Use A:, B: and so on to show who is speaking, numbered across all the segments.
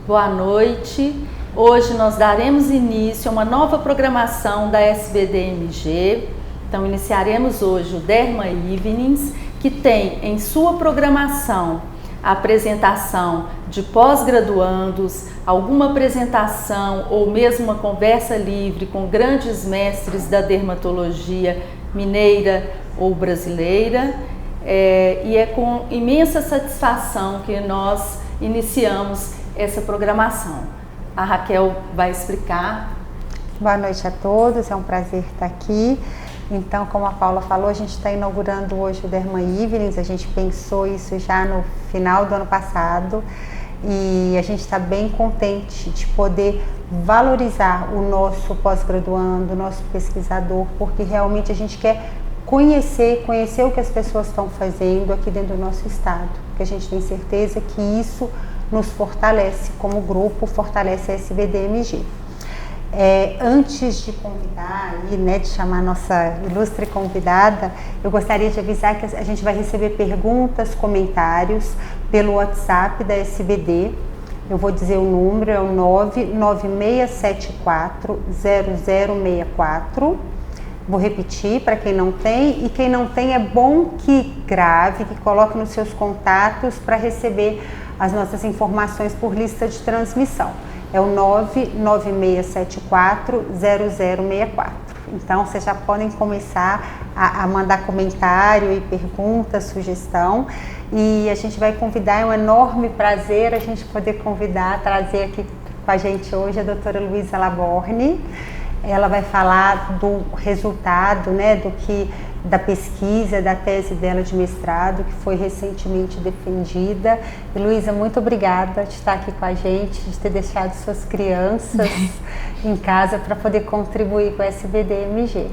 A: Boa noite. Hoje nós daremos início a uma nova programação da SBDMG. Então, iniciaremos hoje o Derma Evenings, que tem em sua programação a apresentação de pós-graduandos, alguma apresentação ou mesmo uma conversa livre com grandes mestres da dermatologia mineira ou brasileira. E é com imensa satisfação que nós iniciamos essa programação. A Raquel vai explicar.
B: Boa noite a todos, é um prazer estar aqui. Então, como a Paula falou, a gente está inaugurando hoje o Derma Evenings. A gente pensou isso já no final do ano passado e a gente está bem contente de poder valorizar o nosso pós-graduando, o nosso pesquisador, porque realmente a gente quer conhecer o que as pessoas estão fazendo aqui dentro do nosso estado, porque a gente tem certeza que isso nos fortalece como grupo, fortalece a SBDMG. Antes de convidar e de chamar a nossa ilustre convidada, eu gostaria de avisar que a gente vai receber perguntas, comentários pelo WhatsApp da SBD. Eu vou dizer o número, é o 996740064. Vou repetir para quem não tem, e quem não tem é bom que grave, que coloque nos seus contatos para receber as nossas informações por lista de transmissão. É o 996740064. Então, vocês já podem começar a mandar comentário e pergunta, sugestão. E a gente vai convidar, é um enorme prazer a gente poder trazer aqui com a gente hoje a doutora Luísa Laborne. Ela vai falar do resultado, da pesquisa, da tese dela de mestrado, que foi recentemente defendida. E, Luísa, muito obrigada de estar aqui com a gente, de ter deixado suas crianças em casa para poder contribuir com a SBDMG.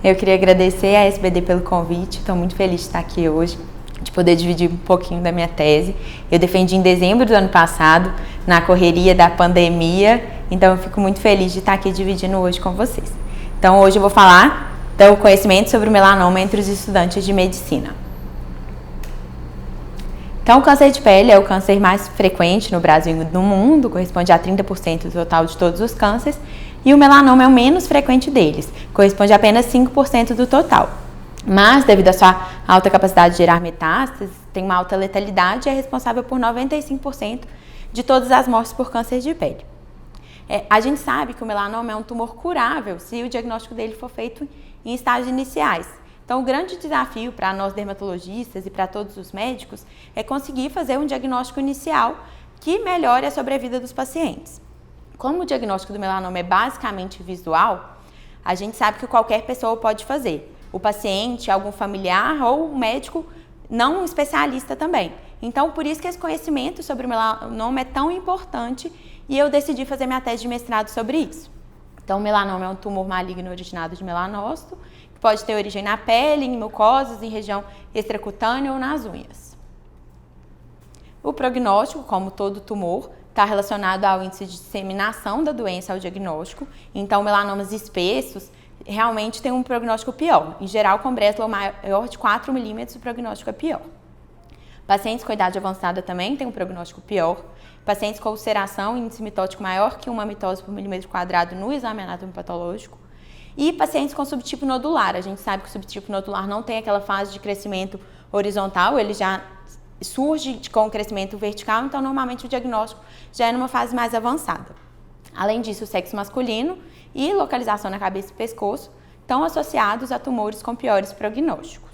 C: Eu queria agradecer à SBD pelo convite, estou muito feliz de estar aqui hoje, de poder dividir um pouquinho da minha tese. Eu defendi em dezembro do ano passado, na correria da pandemia, então eu fico muito feliz de estar aqui dividindo hoje com vocês. Então hoje eu vou falar do conhecimento sobre o melanoma entre os estudantes de medicina. Então o câncer de pele é o câncer mais frequente no Brasil e no mundo, corresponde a 30% do total de todos os cânceres, e o melanoma é o menos frequente deles, corresponde a apenas 5% do total. Mas, devido à sua alta capacidade de gerar metástases, tem uma alta letalidade e é responsável por 95% de todas as mortes por câncer de pele. A gente sabe que o melanoma é um tumor curável se o diagnóstico dele for feito em estágios iniciais. Então, o grande desafio para nós dermatologistas e para todos os médicos é conseguir fazer um diagnóstico inicial que melhore a sobrevida dos pacientes. Como o diagnóstico do melanoma é basicamente visual, a gente sabe que qualquer pessoa pode fazer. O paciente, algum familiar ou o médico não especialista também. Então, por isso que esse conhecimento sobre o melanoma é tão importante e eu decidi fazer minha tese de mestrado sobre isso. Então, o melanoma é um tumor maligno originado de melanócito, que pode ter origem na pele, em mucosas, em região extracutânea ou nas unhas. O prognóstico, como todo tumor, está relacionado ao índice de disseminação da doença ao diagnóstico. Então, melanomas espessos realmente tem um prognóstico pior. Em geral, com Breslow maior de 4 milímetros, o prognóstico é pior. Pacientes com idade avançada também têm um prognóstico pior. Pacientes com ulceração, índice mitótico maior que 1 mitose por milímetro quadrado no exame anatomopatológico. E pacientes com subtipo nodular. A gente sabe que o subtipo nodular não tem aquela fase de crescimento horizontal, ele já surge com o crescimento vertical, então normalmente o diagnóstico já é numa fase mais avançada. Além disso, o sexo masculino e localização na cabeça e pescoço estão associados a tumores com piores prognósticos.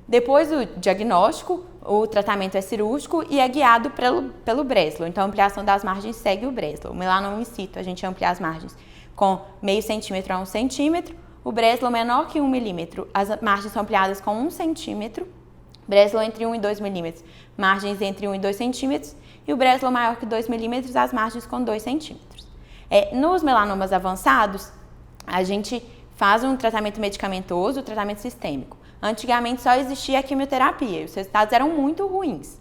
C: Depois do diagnóstico, o tratamento é cirúrgico e é guiado pelo Breslow. Então, a ampliação das margens segue o Breslow. O melanoma in situ, a gente amplia as margens com meio centímetro a 1 centímetro. O Breslow menor que 1 milímetro, as margens são ampliadas com 1 centímetro. Breslow entre 1 e 2 milímetros, margens entre 1 e 2 centímetros. E o Breslow maior que 2 milímetros, as margens com 2 centímetros. Nos melanomas avançados, a gente faz um tratamento medicamentoso, tratamento sistêmico. Antigamente só existia a quimioterapia e os resultados eram muito ruins.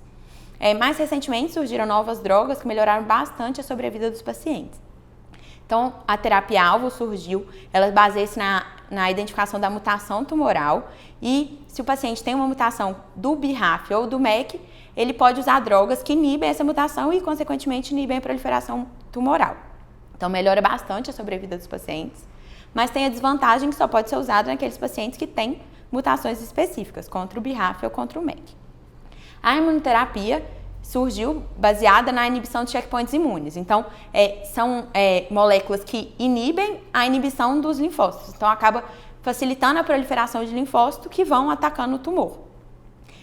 C: Mais recentemente surgiram novas drogas que melhoraram bastante a sobrevida dos pacientes. Então, a terapia-alvo surgiu, ela baseia-se na identificação da mutação tumoral e se o paciente tem uma mutação do BRAF ou do MEK, ele pode usar drogas que inibem essa mutação e, consequentemente, inibem a proliferação tumoral. Então, melhora bastante a sobrevida dos pacientes, mas tem a desvantagem que só pode ser usado naqueles pacientes que têm mutações específicas, contra o BRAF ou contra o MEK. A imunoterapia surgiu baseada na inibição de checkpoints imunes. Então, são moléculas que inibem a inibição dos linfócitos. Então, acaba facilitando a proliferação de linfócitos que vão atacando o tumor.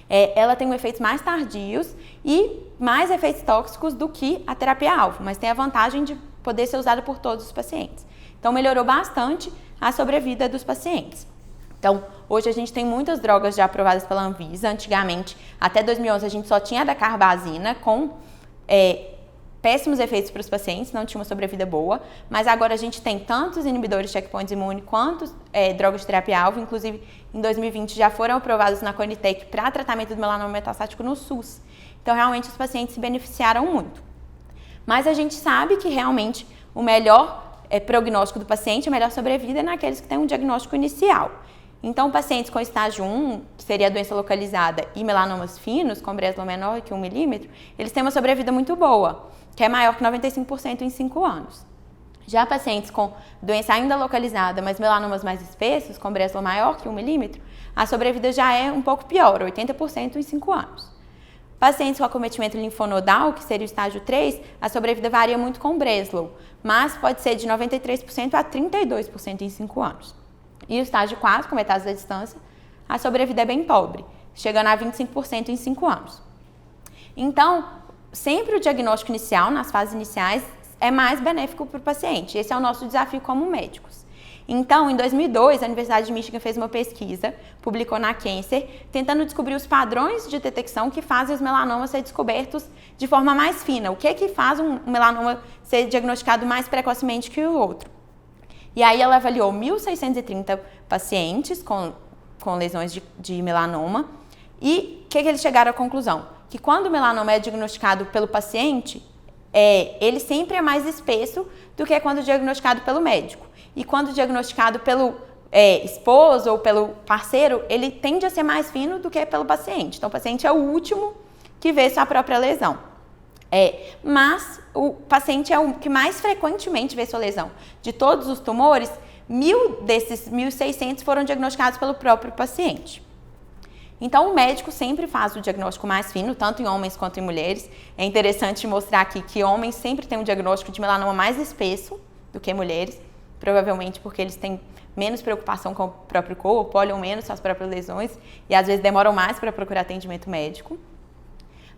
C: Ela tem efeitos mais tardios e mais efeitos tóxicos do que a terapia-alvo, mas tem a vantagem de poder ser usada por todos os pacientes. Então, melhorou bastante a sobrevida dos pacientes. Então, hoje a gente tem muitas drogas já aprovadas pela Anvisa. Antigamente, até 2011, a gente só tinha a dacarbazina com péssimos efeitos para os pacientes, não tinha uma sobrevida boa, mas agora a gente tem tantos inibidores de checkpoints imune quanto drogas de terapia-alvo, inclusive em 2020 já foram aprovados na Conitec para tratamento do melanoma metastático no SUS. Então, realmente, os pacientes se beneficiaram muito. Mas a gente sabe que realmente o melhor prognóstico do paciente, a melhor sobrevida é naqueles que têm um diagnóstico inicial. Então, pacientes com estágio 1, que seria a doença localizada, e melanomas finos, com Breslow menor que 1 milímetro, eles têm uma sobrevida muito boa, que é maior que 95% em 5 anos. Já pacientes com doença ainda localizada, mas melanomas mais espessos, com Breslow maior que 1 milímetro, a sobrevida já é um pouco pior, 80% em 5 anos. Pacientes com acometimento linfonodal, que seria o estágio 3, a sobrevida varia muito com Breslow, mas pode ser de 93% a 32% em 5 anos. E o estágio 4, com metástase da distância, a sobrevida é bem pobre, chegando a 25% em 5 anos. Então, sempre o diagnóstico inicial, nas fases iniciais, é mais benéfico para o paciente. Esse é o nosso desafio como médicos. Então, em 2002, a Universidade de Michigan fez uma pesquisa, publicou na Cancer, tentando descobrir os padrões de detecção que fazem os melanomas ser descobertos de forma mais fina. O que faz um melanoma ser diagnosticado mais precocemente que o outro? E aí ela avaliou 1.630 pacientes com lesões de melanoma e o que eles chegaram à conclusão? Que quando o melanoma é diagnosticado pelo paciente, ele sempre é mais espesso do que quando diagnosticado pelo médico. E quando diagnosticado pelo esposo ou pelo parceiro, ele tende a ser mais fino do que pelo paciente. Então, o paciente é o último que vê sua própria lesão. Mas o paciente é o que mais frequentemente vê sua lesão. De todos os tumores, 1.000 desses 1.600 foram diagnosticados pelo próprio paciente. Então, o médico sempre faz o diagnóstico mais fino, tanto em homens quanto em mulheres. É interessante mostrar aqui que homens sempre têm um diagnóstico de melanoma mais espesso do que mulheres, provavelmente porque eles têm menos preocupação com o próprio corpo, olham menos suas próprias lesões e às vezes demoram mais para procurar atendimento médico.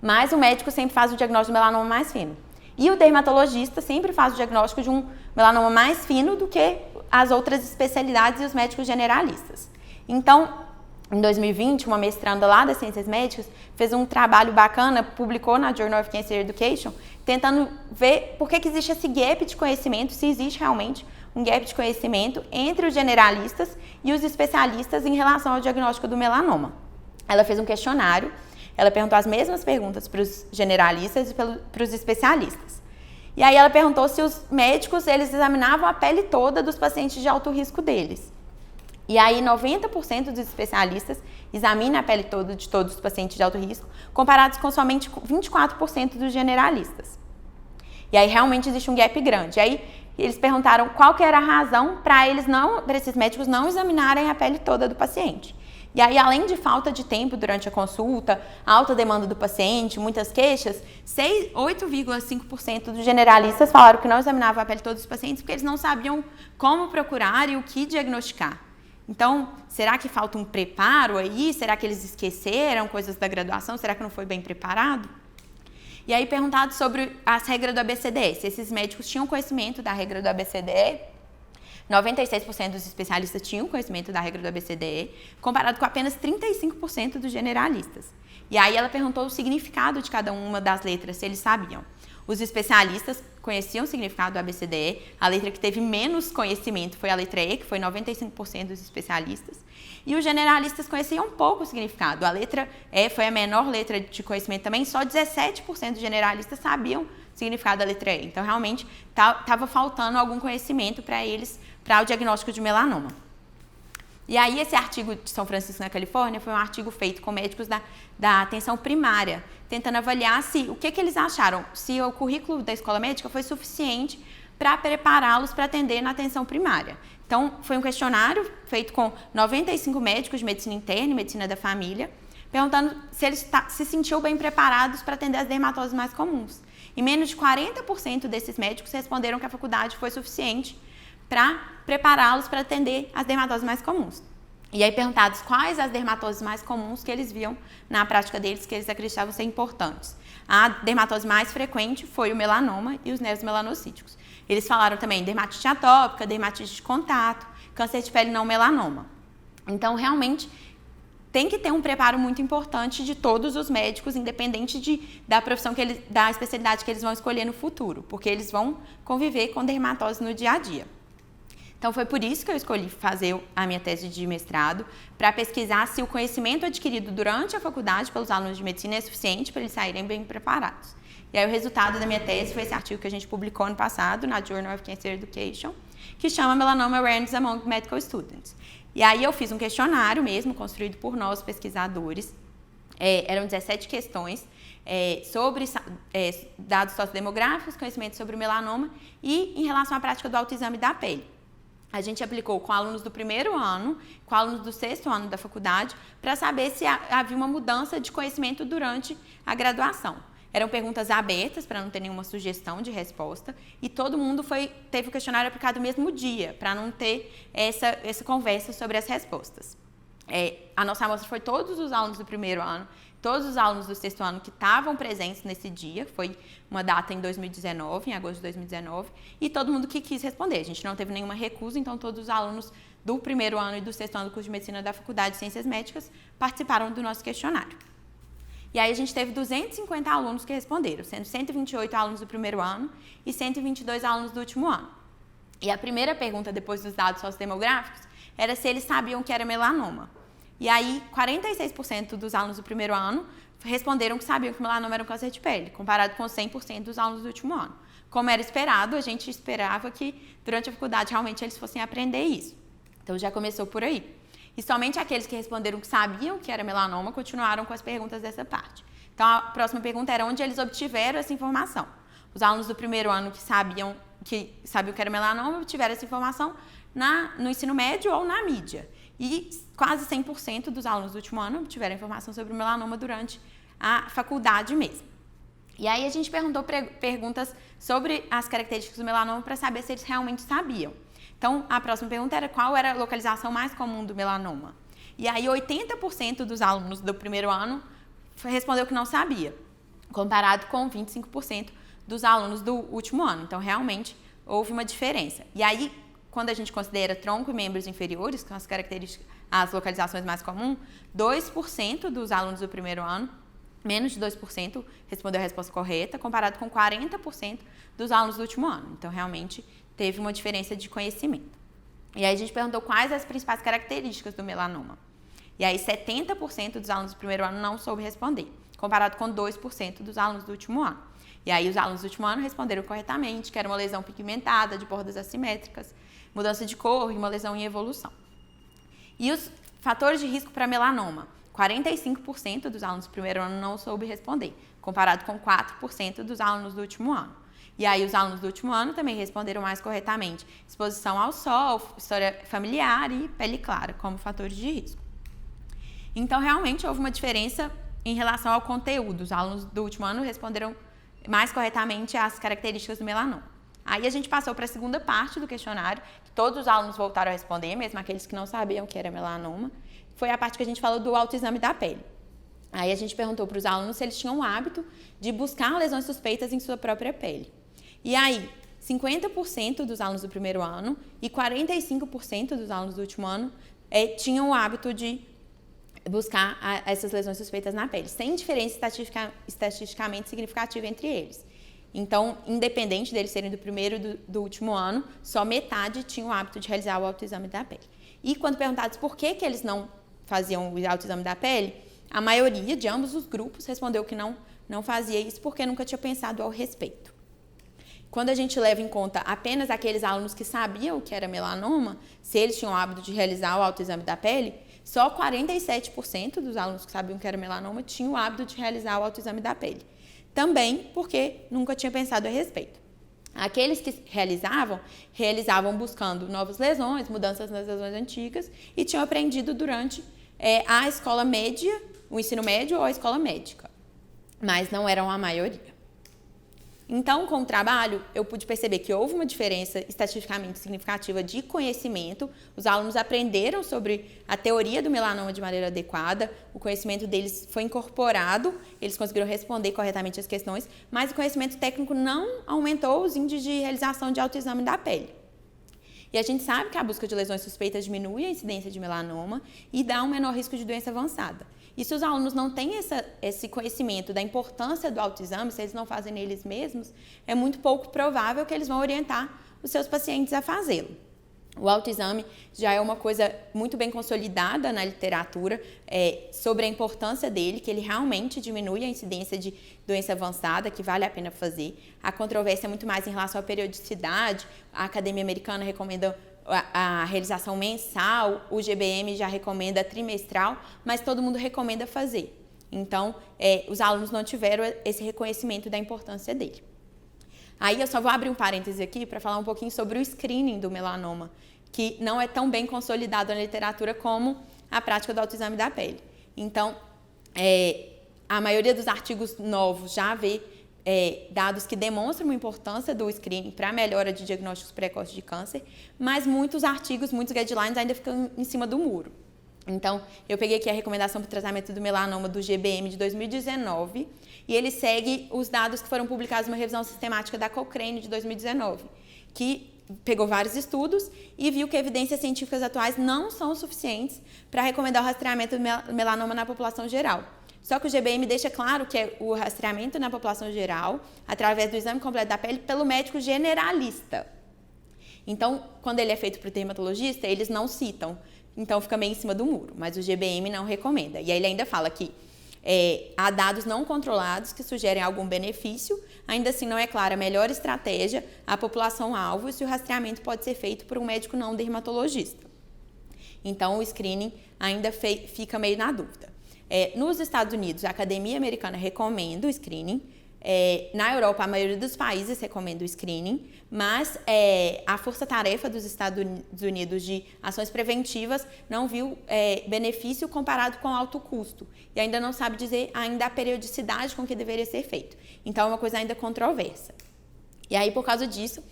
C: Mas o médico sempre faz o diagnóstico de melanoma mais fino. E o dermatologista sempre faz o diagnóstico de um melanoma mais fino do que as outras especialidades e os médicos generalistas. Então, em 2020, uma mestranda lá das Ciências Médicas fez um trabalho bacana, publicou na Journal of Cancer Education, tentando ver por que existe esse gap de conhecimento, se existe realmente um gap de conhecimento entre os generalistas e os especialistas em relação ao diagnóstico do melanoma. Ela fez um questionário. Ela perguntou as mesmas perguntas para os generalistas e para os especialistas. E aí ela perguntou se os médicos eles examinavam a pele toda dos pacientes de alto risco deles. E aí 90% dos especialistas examinam a pele toda de todos os pacientes de alto risco, comparados com somente 24% dos generalistas. E aí realmente existe um gap grande. E aí eles perguntaram qual que era a razão para esses médicos não examinarem a pele toda do paciente. E aí, além de falta de tempo durante a consulta, alta demanda do paciente, muitas queixas, 8,5% dos generalistas falaram que não examinavam a pele de todos os pacientes porque eles não sabiam como procurar e o que diagnosticar. Então, será que falta um preparo aí? Será que eles esqueceram coisas da graduação? Será que não foi bem preparado? E aí, perguntado sobre as regras do ABCDE, se esses médicos tinham conhecimento da regra do ABCDE, 96% dos especialistas tinham conhecimento da regra do ABCDE, comparado com apenas 35% dos generalistas. E aí ela perguntou o significado de cada uma das letras, se eles sabiam. Os especialistas conheciam o significado do ABCDE, a letra que teve menos conhecimento foi a letra E, que foi 95% dos especialistas, e os generalistas conheciam pouco o significado. A letra E foi a menor letra de conhecimento também, só 17% dos generalistas sabiam o significado da letra E. Então, realmente, estava faltando algum conhecimento para eles, para o diagnóstico de melanoma. E aí esse artigo de São Francisco, na Califórnia, foi um artigo feito com médicos da atenção primária, tentando avaliar o que eles acharam, se o currículo da escola médica foi suficiente para prepará-los para atender na atenção primária. Então, foi um questionário feito com 95 médicos de medicina interna e medicina da família, perguntando se eles se sentiam bem preparados para atender as dermatoses mais comuns. E menos de 40% desses médicos responderam que a faculdade foi suficiente para prepará-los para atender as dermatoses mais comuns. E aí perguntados quais as dermatoses mais comuns que eles viam na prática deles, que eles acreditavam ser importantes. A dermatose mais frequente foi o melanoma e os nervos melanocíticos. Eles falaram também dermatite atópica, dermatite de contato, câncer de pele não melanoma. Então, realmente, tem que ter um preparo muito importante de todos os médicos, independente da profissão da especialidade que eles vão escolher no futuro, porque eles vão conviver com dermatose no dia a dia. Então, foi por isso que eu escolhi fazer a minha tese de mestrado, para pesquisar se o conhecimento adquirido durante a faculdade pelos alunos de medicina é suficiente para eles saírem bem preparados. E aí, o resultado da minha tese foi esse artigo que a gente publicou ano passado, na Journal of Cancer Education, que chama Melanoma Awareness Among Medical Students. E aí, eu fiz um questionário mesmo, construído por nós, pesquisadores. Eram 17 questões sobre dados sociodemográficos, conhecimento sobre o melanoma e em relação à prática do autoexame da pele. A gente aplicou com alunos do primeiro ano, com alunos do sexto ano da faculdade, para saber se havia uma mudança de conhecimento durante a graduação. Eram perguntas abertas, para não ter nenhuma sugestão de resposta, e todo mundo teve o questionário aplicado no mesmo dia, para não ter essa conversa sobre as respostas. A nossa amostra foi todos os alunos do primeiro ano, todos os alunos do sexto ano que estavam presentes nesse dia, foi uma data em 2019, em agosto de 2019, e todo mundo que quis responder. A gente não teve nenhuma recusa, então todos os alunos do primeiro ano e do sexto ano do curso de medicina da Faculdade de Ciências Médicas participaram do nosso questionário. E aí a gente teve 250 alunos que responderam, sendo 128 alunos do primeiro ano e 122 alunos do último ano. E a primeira pergunta, depois dos dados sociodemográficos, era se eles sabiam que era melanoma. E aí, 46% dos alunos do primeiro ano responderam que sabiam que melanoma era um câncer de pele, comparado com 100% dos alunos do último ano. Como era esperado, a gente esperava que durante a faculdade realmente eles fossem aprender isso. Então já começou por aí. E somente aqueles que responderam que sabiam que era melanoma continuaram com as perguntas dessa parte. Então a próxima pergunta era onde eles obtiveram essa informação. Os alunos do primeiro ano que sabiam que era melanoma obtiveram essa informação no ensino médio ou na mídia. E quase 100% dos alunos do último ano obtiveram informação sobre o melanoma durante a faculdade mesmo. E aí a gente perguntou perguntas sobre as características do melanoma para saber se eles realmente sabiam. Então, a próxima pergunta era qual era a localização mais comum do melanoma. E aí 80% dos alunos do primeiro ano respondeu que não sabia, comparado com 25% dos alunos do último ano. Então, realmente, houve uma diferença. E aí, quando a gente considera tronco e membros inferiores, que são as características, as localizações mais comuns, 2% dos alunos do primeiro ano, menos de 2%, respondeu a resposta correta, comparado com 40% dos alunos do último ano. Então, realmente, teve uma diferença de conhecimento. E aí, a gente perguntou quais as principais características do melanoma. E aí, 70% dos alunos do primeiro ano não soube responder, comparado com 2% dos alunos do último ano. E aí, os alunos do último ano responderam corretamente, que era uma lesão pigmentada, de bordas assimétricas, mudança de cor e uma lesão em evolução. E os fatores de risco para melanoma? 45% dos alunos do primeiro ano não soube responder, comparado com 4% dos alunos do último ano. E aí os alunos do último ano também responderam mais corretamente exposição ao sol, história familiar e pele clara como fatores de risco. Então, realmente, houve uma diferença em relação ao conteúdo. Os alunos do último ano responderam mais corretamente às características do melanoma. Aí a gente passou para a segunda parte do questionário, que todos os alunos voltaram a responder, mesmo aqueles que não sabiam que era melanoma. Foi a parte que a gente falou do autoexame da pele. Aí a gente perguntou para os alunos se eles tinham o hábito de buscar lesões suspeitas em sua própria pele. E aí, 50% dos alunos do primeiro ano e 45% dos alunos do último ano tinham o hábito de buscar essas lesões suspeitas na pele, sem diferença estatisticamente significativa entre eles. Então, independente deles serem do primeiro e do último ano, só metade tinham o hábito de realizar o autoexame da pele. E quando perguntados por que eles não faziam o autoexame da pele, a maioria de ambos os grupos respondeu que não fazia isso porque nunca tinha pensado ao respeito. quando a gente leva em conta apenas aqueles alunos que sabiam que era melanoma, se eles tinham o hábito de realizar o autoexame da pele, só 47% dos alunos que sabiam que era melanoma tinham o hábito de realizar o autoexame da pele. Também porque nunca tinha pensado a respeito. Aqueles que realizavam buscando novas lesões, mudanças nas lesões antigas e tinham aprendido durante a escola média, o ensino médio ou a escola médica, mas não eram a maioria. Então, com o trabalho, eu pude perceber que houve uma diferença estatisticamente significativa de conhecimento. Os alunos aprenderam sobre a teoria do melanoma de maneira adequada, o conhecimento deles foi incorporado, eles conseguiram responder corretamente as questões, mas o conhecimento técnico não aumentou os índices de realização de autoexame da pele. E a gente sabe que a busca de lesões suspeitas diminui a incidência de melanoma e dá um menor risco de doença avançada. E se os alunos não têm esse conhecimento da importância do autoexame, se eles não fazem neles mesmos, é muito pouco provável que eles vão orientar os seus pacientes a fazê-lo. O autoexame já é uma coisa muito bem consolidada na literatura sobre a importância dele, que ele realmente diminui a incidência de doença avançada, que vale a pena fazer. A controvérsia é muito mais em relação à periodicidade. A Academia Americana recomenda a realização mensal, o GBM já recomenda trimestral, mas todo mundo recomenda fazer. Então, os alunos não tiveram esse reconhecimento da importância dele. Aí eu só vou abrir um parêntese aqui para falar um pouquinho sobre o screening do melanoma, que não é tão bem consolidado na literatura como a prática do autoexame da pele. Então, a maioria dos artigos novos já vê dados que demonstram a importância do screening para a melhora de diagnósticos precoces de câncer, mas muitos artigos, muitos guidelines ainda ficam em cima do muro. Então, eu peguei aqui a recomendação para o tratamento do melanoma do GBM de 2019 e ele segue os dados que foram publicados numa revisão sistemática da Cochrane de 2019, que pegou vários estudos e viu que evidências científicas atuais não são suficientes para recomendar o rastreamento do melanoma na população geral. Só que o GBM deixa claro que é o rastreamento na população geral, através do exame completo da pele, pelo médico generalista. Então, quando ele é feito para o dermatologista, eles não citam. Então, fica meio em cima do muro, mas o GBM não recomenda. E aí ele ainda fala que há dados não controlados que sugerem algum benefício, ainda assim não é clara a melhor estratégia, a população-alvo e se o rastreamento pode ser feito por um médico não dermatologista. Então, o screening ainda fica meio na dúvida. Nos Estados Unidos, a Academia Americana recomenda o screening. Na Europa, a maioria dos países recomenda o screening, mas a força-tarefa dos Estados Unidos de ações preventivas não viu benefício comparado com alto custo e ainda não sabe dizer ainda a periodicidade com que deveria ser feito. Então, é uma coisa ainda controversa. E aí, por causa disso,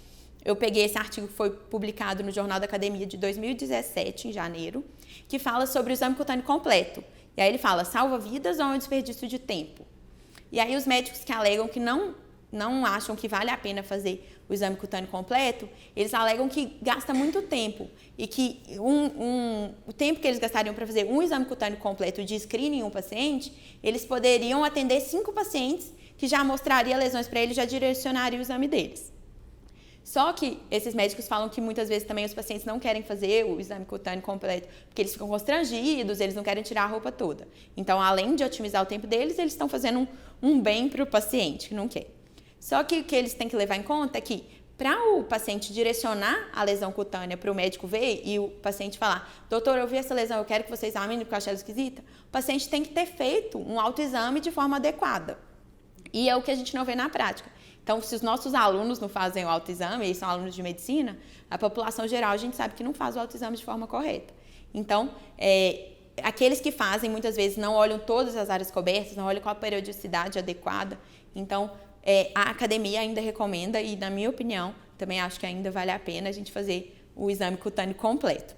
C: eu peguei esse artigo que foi publicado no Jornal da Academia de 2017, em janeiro, que fala sobre o exame cutâneo completo. E aí ele fala, salva vidas ou é um desperdício de tempo? E aí os médicos que alegam que não acham que vale a pena fazer o exame cutâneo completo, eles alegam que gasta muito tempo e que o tempo que eles gastariam para fazer um exame cutâneo completo de screening em um paciente, eles poderiam atender 5 pacientes que já mostraria lesões para eles, já direcionaria o exame deles. Só que esses médicos falam que muitas vezes também os pacientes não querem fazer o exame cutâneo completo porque eles ficam constrangidos, eles não querem tirar a roupa toda. Então, além de otimizar o tempo deles, eles estão fazendo um bem para o paciente que não quer. Só que o que eles têm que levar em conta é que para o paciente direcionar a lesão cutânea para o médico ver e o paciente falar, doutor, eu vi essa lesão, eu quero que você examine porque eu achei ela esquisita, o paciente tem que ter feito um autoexame de forma adequada. E é o que a gente não vê na prática. Então, se os nossos alunos não fazem o autoexame, eles são alunos de medicina, a população geral a gente sabe que não faz o autoexame de forma correta. Então, aqueles que fazem muitas vezes não olham todas as áreas cobertas, não olham qual a periodicidade adequada. Então, a academia ainda recomenda e, na minha opinião, também acho que ainda vale a pena a gente fazer o exame cutâneo completo.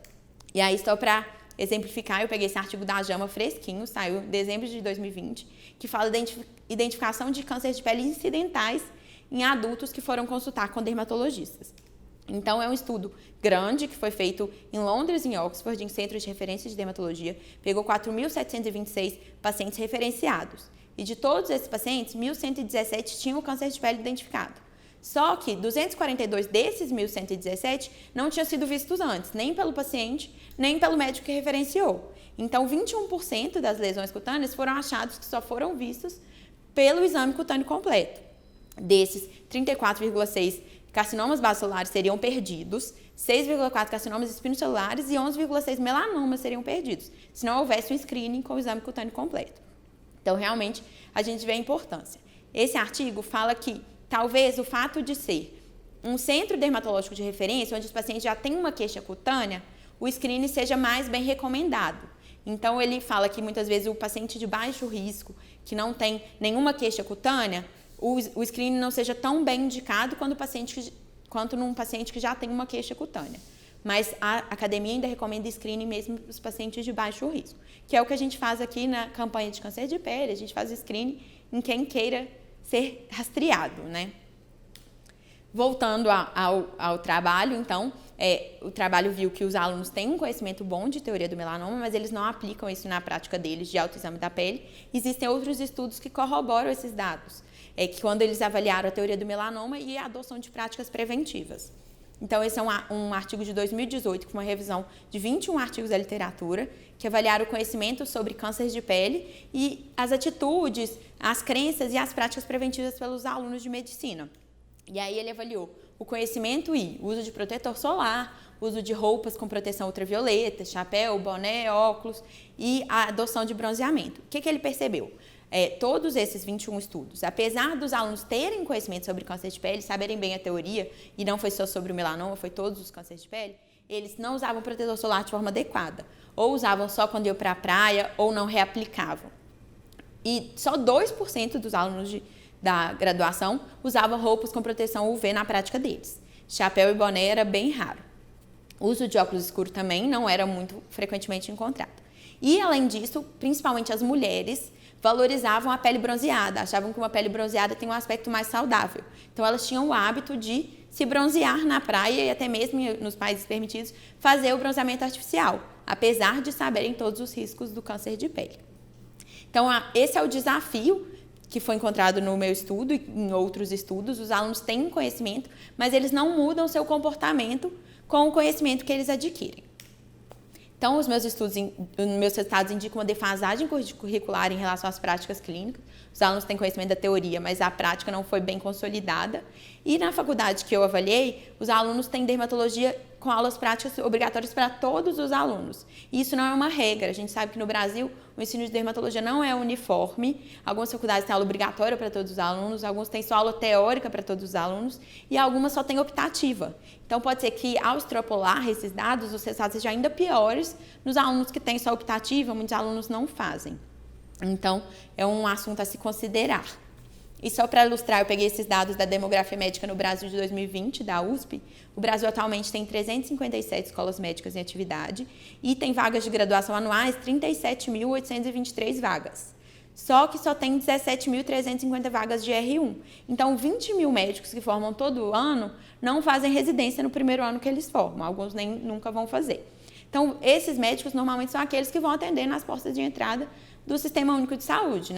C: E aí, só para exemplificar, eu peguei esse artigo da JAMA fresquinho, saiu em dezembro de 2020, que fala da identificação de cânceres de pele incidentais em adultos que foram consultar com dermatologistas. Então, é um estudo grande que foi feito em Londres e em Oxford, em centros de referência de dermatologia, pegou 4.726 pacientes referenciados. E de todos esses pacientes, 1.117 tinham câncer de pele identificado. Só que 242 desses 1.117 não tinham sido vistos antes, nem pelo paciente, nem pelo médico que referenciou. Então, 21% das lesões cutâneas foram achados que só foram vistos pelo exame cutâneo completo. Desses, 34,6 carcinomas bacilulares seriam perdidos, 6,4 carcinomas espinocelulares e 11,6 melanomas seriam perdidos, se não houvesse um screening com o exame cutâneo completo. Então, realmente, a gente vê a importância. Esse artigo fala que, talvez, o fato de ser um centro dermatológico de referência, onde os pacientes já têm uma queixa cutânea, o screening seja mais bem recomendado. Então, ele fala que, muitas vezes, o paciente de baixo risco, que não tem nenhuma queixa cutânea, o screening não seja tão bem indicado quanto num paciente que já tem uma queixa cutânea. Mas a academia ainda recomenda screening mesmo para os pacientes de baixo risco, que é o que a gente faz aqui na campanha de câncer de pele, a gente faz screening em quem queira ser rastreado, né? Voltando ao trabalho, então, o trabalho viu que os alunos têm um conhecimento bom de teoria do melanoma, mas eles não aplicam isso na prática deles de autoexame da pele. Existem outros estudos que corroboram esses dados, que quando eles avaliaram a teoria do melanoma e a adoção de práticas preventivas. Então, esse é um artigo de 2018, que foi uma revisão de 21 artigos da literatura, que avaliaram o conhecimento sobre câncer de pele e as atitudes, as crenças e as práticas preventivas pelos alunos de medicina. E aí ele avaliou o conhecimento e uso de protetor solar, uso de roupas com proteção ultravioleta, chapéu, boné, óculos e a adoção de bronzeamento. O que ele percebeu? Todos esses 21 estudos, apesar dos alunos terem conhecimento sobre câncer de pele, saberem bem a teoria, e não foi só sobre o melanoma, foi todos os cânceres de pele, eles não usavam protetor solar de forma adequada, ou usavam só quando iam para a praia, ou não reaplicavam. E só 2% dos alunos da graduação usavam roupas com proteção UV na prática deles. Chapéu e boné era bem raro. O uso de óculos escuros também não era muito frequentemente encontrado. E, além disso, principalmente as mulheres valorizavam a pele bronzeada, achavam que uma pele bronzeada tem um aspecto mais saudável. Então, elas tinham o hábito de se bronzear na praia e até mesmo nos países permitidos fazer o bronzeamento artificial, apesar de saberem todos os riscos do câncer de pele. Então, esse é o desafio que foi encontrado no meu estudo e em outros estudos. Os alunos têm conhecimento, mas eles não mudam seu comportamento com o conhecimento que eles adquirem. Então, os meus resultados indicam uma defasagem curricular em relação às práticas clínicas. Os alunos têm conhecimento da teoria, mas a prática não foi bem consolidada. E na faculdade que eu avaliei, os alunos têm dermatologia com aulas práticas obrigatórias para todos os alunos. E isso não é uma regra. A gente sabe que no Brasil o ensino de dermatologia não é uniforme. Algumas faculdades têm aula obrigatória para todos os alunos, alguns têm só aula teórica para todos os alunos e algumas só têm optativa. Então, pode ser que, ao extrapolar esses dados, os resultados sejam ainda piores nos alunos que têm só optativa, muitos alunos não fazem. Então, é um assunto a se considerar. E só para ilustrar, eu peguei esses dados da demografia médica no Brasil de 2020, da USP. O Brasil atualmente tem 357 escolas médicas em atividade e tem vagas de graduação anuais, 37.823 vagas. Só que só tem 17.350 vagas de R1. Então, 20 mil médicos que formam todo ano não fazem residência no primeiro ano que eles formam. Alguns nem nunca vão fazer. Então, esses médicos normalmente são aqueles que vão atender nas portas de entrada do Sistema Único de Saúde,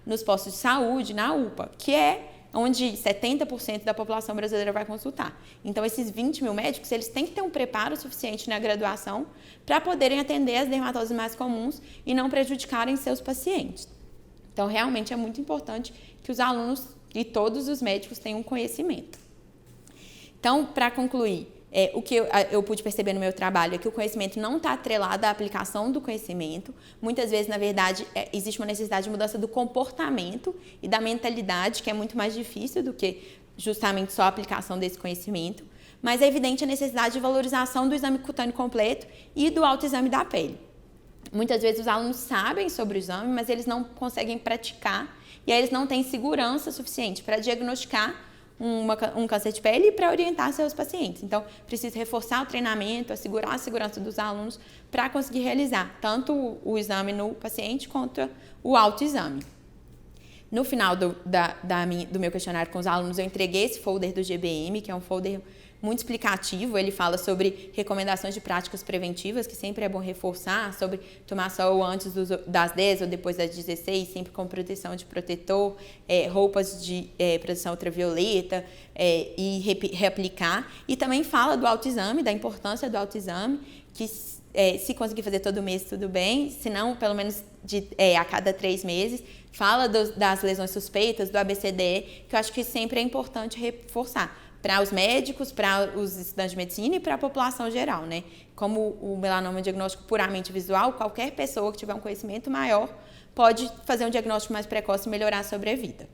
C: nos postos de saúde, na UPA, que é onde 70% da população brasileira vai consultar. Então, esses 20 mil médicos, eles têm que ter um preparo suficiente na graduação para poderem atender as dermatoses mais comuns e não prejudicarem seus pacientes. Então, realmente é muito importante que os alunos e todos os médicos tenham conhecimento. Então, para concluir, o que eu pude perceber no meu trabalho é que o conhecimento não está atrelado à aplicação do conhecimento. Muitas vezes, na verdade, existe uma necessidade de mudança do comportamento e da mentalidade, que é muito mais difícil do que justamente só a aplicação desse conhecimento. Mas é evidente a necessidade de valorização do exame cutâneo completo e do autoexame da pele. Muitas vezes os alunos sabem sobre o exame, mas eles não conseguem praticar e aí eles não têm segurança suficiente para diagnosticar um câncer de pele e para orientar seus pacientes. Então, preciso reforçar o treinamento, assegurar a segurança dos alunos para conseguir realizar tanto o exame no paciente quanto o autoexame. No final do meu questionário com os alunos, eu entreguei esse folder do GBM, que é um folder muito explicativo. Ele fala sobre recomendações de práticas preventivas, que sempre é bom reforçar, sobre tomar sol antes das 10 ou depois das 16, sempre com proteção de protetor, roupas de proteção ultravioleta e reaplicar. E também fala do autoexame, da importância do autoexame, que se conseguir fazer todo mês, tudo bem. Se não, pelo menos a cada 3 meses. Fala das lesões suspeitas, do ABCDE, que eu acho que sempre é importante reforçar. Para os médicos, para os estudantes de medicina e para a população geral, né? Como o melanoma é um diagnóstico puramente visual, qualquer pessoa que tiver um conhecimento maior pode fazer um diagnóstico mais precoce e melhorar a sobrevida.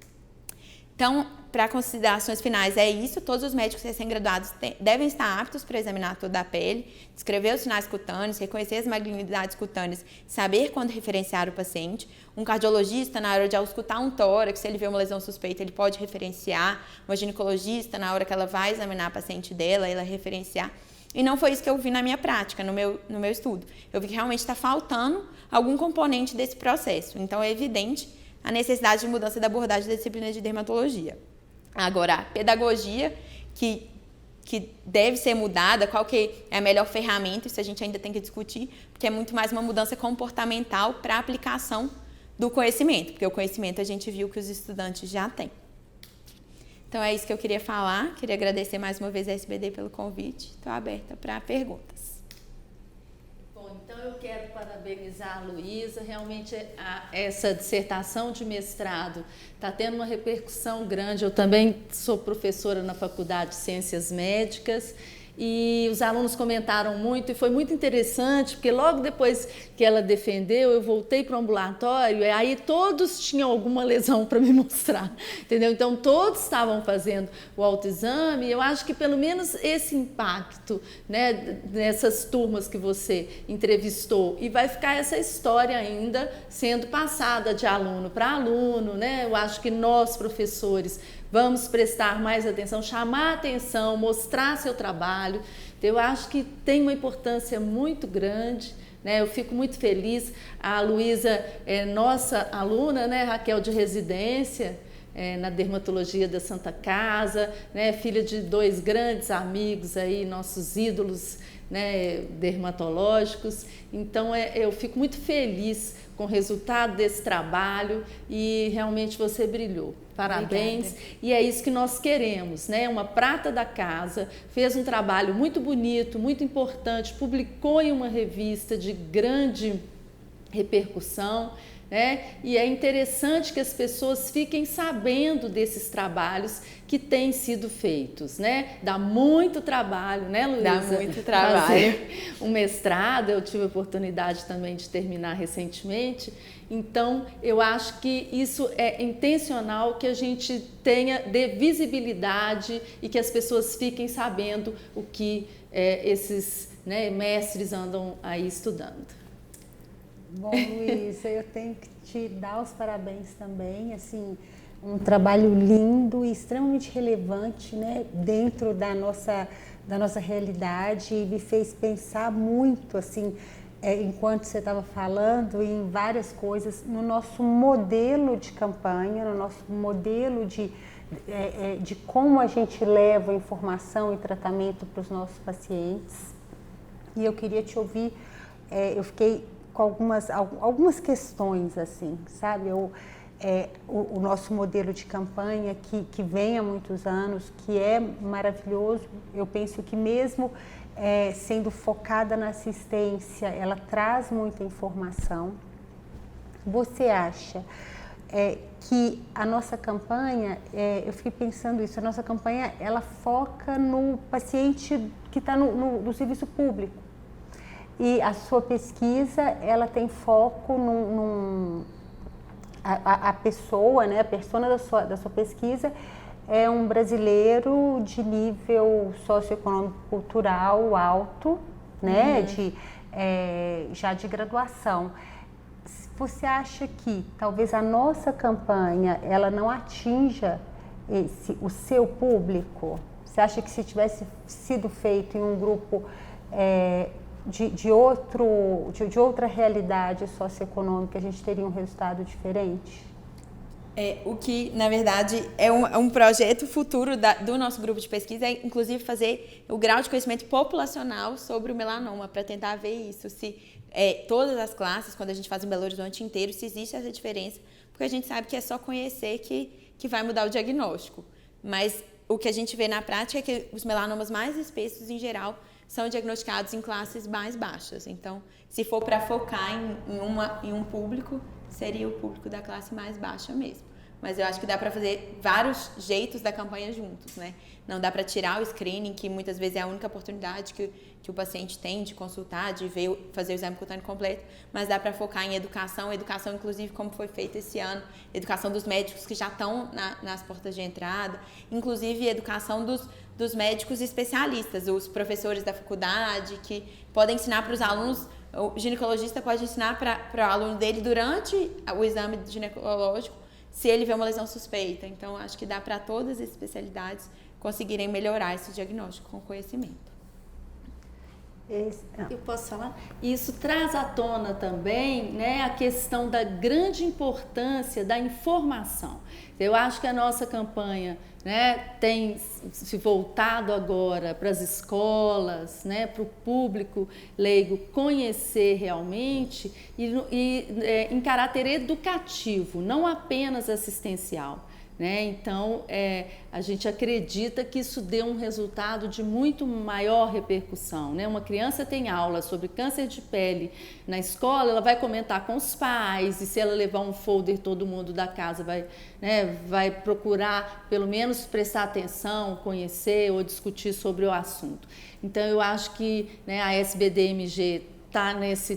C: Então, para considerações finais, é isso. Todos os médicos recém-graduados devem estar aptos para examinar toda a pele, descrever os sinais cutâneos, reconhecer as malignidades cutâneas, saber quando referenciar o paciente. Um cardiologista, na hora de auscultar um tórax, se ele vê uma lesão suspeita, ele pode referenciar. Uma ginecologista, na hora que ela vai examinar a paciente dela, ela referenciar. E não foi isso que eu vi na minha prática, no meu estudo. Eu vi que realmente está faltando algum componente desse processo. Então, é evidente a necessidade de mudança da abordagem da disciplina de dermatologia. Agora, a pedagogia que deve ser mudada, qual que é a melhor ferramenta, isso a gente ainda tem que discutir, porque é muito mais uma mudança comportamental para a aplicação do conhecimento, porque o conhecimento a gente viu que os estudantes já têm. Então é isso que eu queria falar, queria agradecer mais uma vez a SBD pelo convite, estou aberta para perguntas.
A: Então, eu quero parabenizar a Luísa. Realmente, essa dissertação de mestrado está tendo uma repercussão grande. Eu também sou professora na Faculdade de Ciências Médicas e os alunos comentaram muito e foi muito interessante, porque logo depois que ela defendeu, eu voltei para o ambulatório e aí todos tinham alguma lesão para me mostrar, entendeu? Então, todos estavam fazendo o autoexame e eu acho que pelo menos esse impacto, né, nessas turmas que você entrevistou, e vai ficar essa história ainda sendo passada de aluno para aluno, né? Eu acho que nós, professores, vamos prestar mais atenção, chamar a atenção, mostrar seu trabalho. Eu acho que tem uma importância muito grande, né? Eu fico muito feliz. A Luísa é nossa aluna, né? Raquel, de residência na dermatologia da Santa Casa, né? Filha de 2 grandes amigos aí, nossos ídolos, né, dermatológicos. Então eu fico muito feliz com o resultado desse trabalho e realmente você brilhou. Parabéns. Obrigada. E é isso que nós queremos, né? Uma prata da casa, fez um trabalho muito bonito, muito importante, publicou em uma revista de grande repercussão, né? E é interessante que as pessoas fiquem sabendo desses trabalhos que têm sido feitos, né? Dá muito trabalho, né, Luísa?
C: Dá muito trabalho.
A: Fazer um mestrado, eu tive a oportunidade também de terminar recentemente, então eu acho que isso é intencional, que a gente dê visibilidade e que as pessoas fiquem sabendo o que esses, né, mestres andam aí estudando.
B: Bom, Luísa, eu tenho que te dar os parabéns também, assim, um trabalho lindo e extremamente relevante, né, dentro da nossa realidade, e me fez pensar muito, assim, enquanto você estava falando, em várias coisas, no nosso modelo de campanha, no nosso modelo de como a gente leva informação e tratamento para os nossos pacientes. E eu queria te ouvir, eu fiquei com algumas questões, assim, sabe? O nosso modelo de campanha que vem há muitos anos, que é maravilhoso, eu penso que mesmo sendo focada na assistência, ela traz muita informação. Você acha que a nossa campanha, eu fiquei pensando isso, a nossa campanha, ela foca no paciente que está no serviço público. E a sua pesquisa, ela tem foco a pessoa, né, a persona da sua pesquisa é um brasileiro de nível socioeconômico cultural alto, né, já de graduação. Você acha que talvez a nossa campanha ela não atinja o seu público? Você acha que se tivesse sido feito em um grupo de outra realidade socioeconômica, a gente teria um resultado diferente?
C: O que, na verdade, é um projeto futuro do nosso grupo de pesquisa, é inclusive fazer o grau de conhecimento populacional sobre o melanoma, para tentar ver isso, se todas as classes, quando a gente faz em Belo Horizonte inteiro, se existe essa diferença, porque a gente sabe que é só conhecer que vai mudar o diagnóstico. Mas o que a gente vê na prática é que os melanomas mais espessos, em geral, são diagnosticados em classes mais baixas. Então, se for para focar em um público, seria o público da classe mais baixa mesmo. Mas eu acho que dá para fazer vários jeitos da campanha juntos, né? Não dá para tirar o screening, que muitas vezes é a única oportunidade que o paciente tem de consultar, de fazer o exame cutâneo completo, mas dá para focar em educação inclusive como foi feito esse ano, educação dos médicos que já estão nas portas de entrada, inclusive educação dos médicos especialistas, os professores da faculdade, que podem ensinar para os alunos. O ginecologista pode ensinar para o aluno dele durante o exame ginecológico, se ele vê uma lesão suspeita. Então, acho que dá para todas as especialidades conseguirem melhorar esse diagnóstico com conhecimento.
A: Eu posso falar? Isso traz à tona também, né, a questão da grande importância da informação. Eu acho que a nossa campanha, né, tem se voltado agora para as escolas, né, para o público leigo conhecer realmente em caráter educativo, não apenas assistencial. Né? Então, a gente acredita que isso dê um resultado de muito maior repercussão. Né? Uma criança tem aula sobre câncer de pele na escola, ela vai comentar com os pais, e se ela levar um folder, todo mundo da casa vai procurar, pelo menos, prestar atenção, conhecer ou discutir sobre o assunto. Então, eu acho que, né, a SBDMG está nesse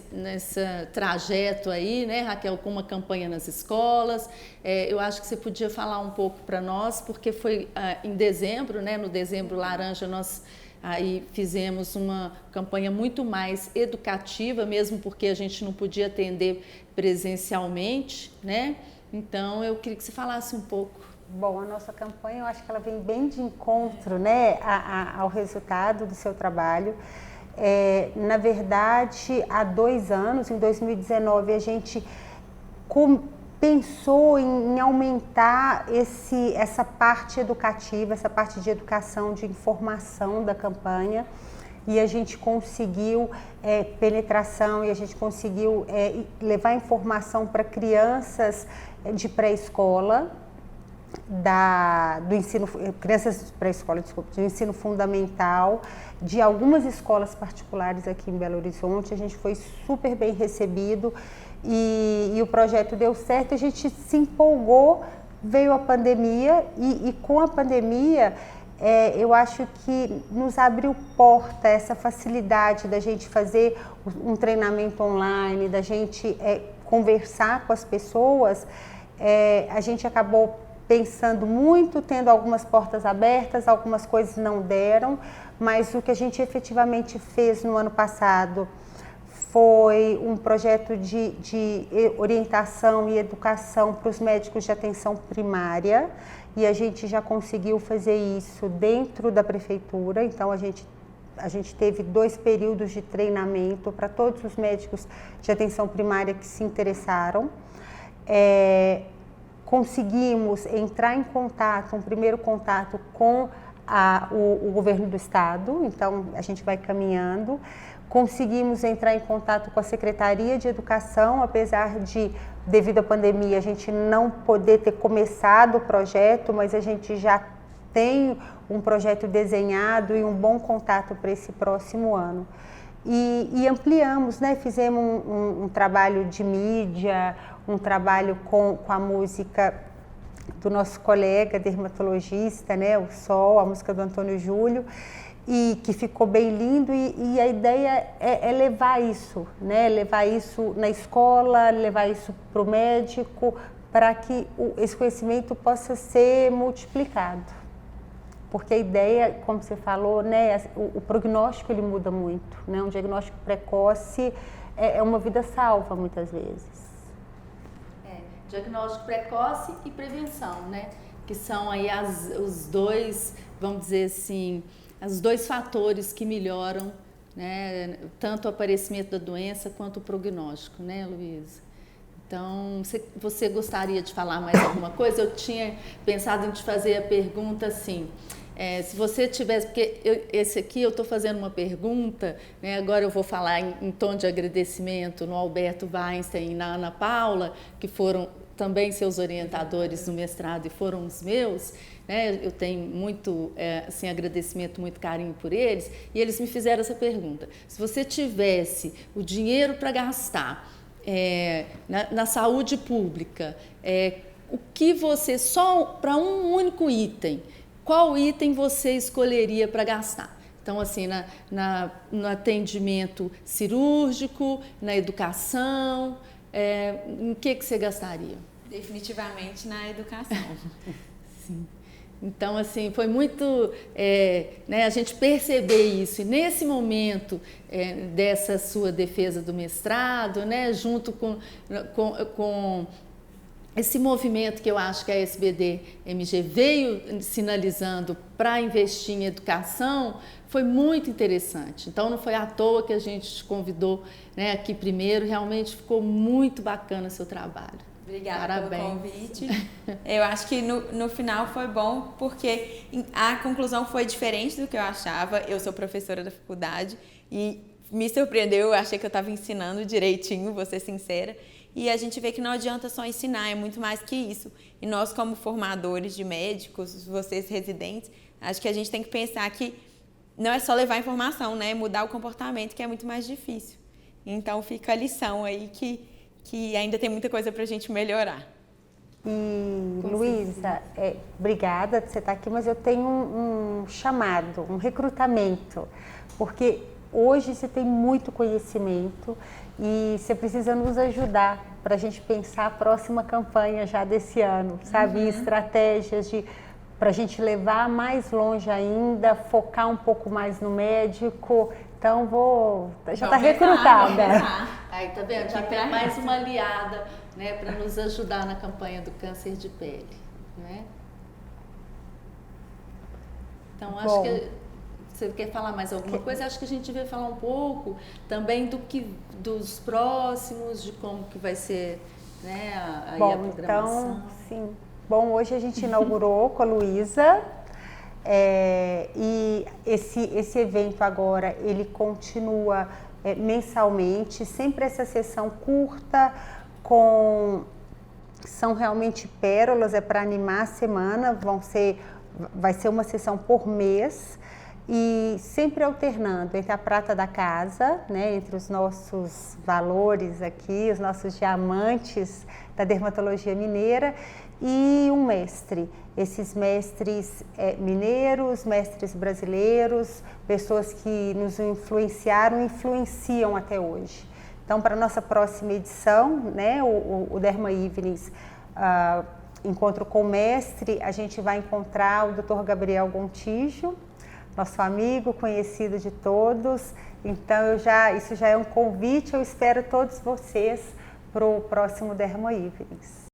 A: trajeto aí, né, Raquel, com uma campanha nas escolas. Eu acho que você podia falar um pouco para nós, porque foi em dezembro, né, no Dezembro Laranja, nós aí fizemos uma campanha muito mais educativa, mesmo porque a gente não podia atender presencialmente, né? Então, eu queria que você falasse um pouco.
B: Bom, a nossa campanha, eu acho que ela vem bem de encontro, né, ao resultado do seu trabalho. Na verdade, há 2 anos, em 2019, a gente pensou em aumentar essa parte educativa, essa parte de educação, de informação da campanha, e a gente conseguiu penetração, e a gente conseguiu levar informação para crianças de pré-escola, do ensino, crianças de pré-escola, do ensino fundamental, de algumas escolas particulares aqui em Belo Horizonte. A gente foi super bem recebido e o projeto deu certo, a gente se empolgou, veio a pandemia e com a pandemia eu acho que nos abriu porta essa facilidade da gente fazer um treinamento online, da gente conversar com as pessoas. A gente acabou pensando muito, tendo algumas portas abertas, algumas coisas não deram, mas o que a gente efetivamente fez no ano passado foi um projeto de orientação e educação para os médicos de atenção primária, e a gente já conseguiu fazer isso dentro da prefeitura. Então a gente teve 2 períodos de treinamento para todos os médicos de atenção primária que se interessaram. Conseguimos entrar em contato, um primeiro contato com o governo do estado, então a gente vai caminhando. Conseguimos entrar em contato com a Secretaria de Educação, apesar de, devido à pandemia, a gente não poder ter começado o projeto, mas a gente já tem um projeto desenhado e um bom contato para esse próximo ano. E ampliamos, né? Fizemos um trabalho de mídia, um trabalho com a música do nosso colega dermatologista, né? O Sol, a música do Antônio Júlio, e que ficou bem lindo, e a ideia é levar isso, né? Levar isso na escola, levar isso para o médico, para que esse conhecimento possa ser multiplicado. Porque a ideia, como você falou, né, o prognóstico ele muda muito, né? Um diagnóstico precoce é uma vida salva muitas vezes.
A: Diagnóstico precoce e prevenção, né? Que são aí os dois, vamos dizer assim, os 2 fatores que melhoram, né, tanto o aparecimento da doença quanto o prognóstico, né, Luísa? Então, você gostaria de falar mais alguma coisa? Eu tinha pensado em te fazer a pergunta assim, se você tivesse, porque esse aqui eu estou fazendo uma pergunta, né, agora eu vou falar em tom de agradecimento no Alberto Weinstein e na Ana Paula, que foram também seus orientadores no mestrado e foram os meus, né? Eu tenho muito assim, agradecimento, muito carinho por eles, e eles me fizeram essa pergunta: se você tivesse o dinheiro para gastar na saúde pública, o que você, só para um único item, qual item você escolheria para gastar? Então, assim, no atendimento cirúrgico, na educação, em que você gastaria?
C: Definitivamente na educação.
A: Sim. Então, assim, foi muito, né, a gente perceber isso. E nesse momento dessa sua defesa do mestrado, né, junto com esse movimento que eu acho que a SBD-MG veio sinalizando para investir em educação, foi muito interessante. Então, não foi à toa que a gente te convidou, né, aqui primeiro, realmente ficou muito bacana o seu trabalho.
C: Obrigada.
A: Parabéns.
C: Pelo convite. Eu acho que no final foi bom, porque a conclusão foi diferente do que eu achava. Eu sou professora da faculdade e me surpreendeu, eu achei que eu estava ensinando direitinho, vou ser sincera. E a gente vê que não adianta só ensinar, é muito mais que isso. E nós, como formadores de médicos, vocês residentes, acho que a gente tem que pensar que não é só levar informação, né? É mudar o comportamento, que é muito mais difícil. Então fica a lição aí que ainda tem muita coisa para a gente melhorar.
B: E, Luísa, obrigada de você estar aqui, mas eu tenho um chamado, um recrutamento, porque hoje você tem muito conhecimento e você precisa nos ajudar para a gente pensar a próxima campanha já desse ano, sabe? Uhum. Estratégias para a gente levar mais longe ainda, focar um pouco mais no médico. Então já está recrutada.
A: Aí, tá vendo? Já tem mais uma aliada, né, para nos ajudar na campanha do câncer de pele, né? Então, acho que você quer falar mais alguma coisa? Acho que a gente vai falar um pouco também dos próximos, de como que vai ser, né, a programação.
B: Então, sim. Bom, hoje a gente inaugurou com a Luísa. E esse evento agora, ele continua mensalmente, sempre essa sessão curta, são realmente pérolas, para animar a semana, vai ser uma sessão por mês, e sempre alternando entre a prata da casa, né, entre os nossos valores aqui, os nossos diamantes da dermatologia mineira, e um mestre. Esses mestres mineiros, mestres brasileiros, pessoas que nos influenciam até hoje. Então, para a nossa próxima edição, né, o Derma Evenings, encontro com o mestre, a gente vai encontrar o Dr. Gabriel Gontijo, nosso amigo, conhecido de todos. Então, isso já é um convite, eu espero todos vocês para o próximo Derma Evenings.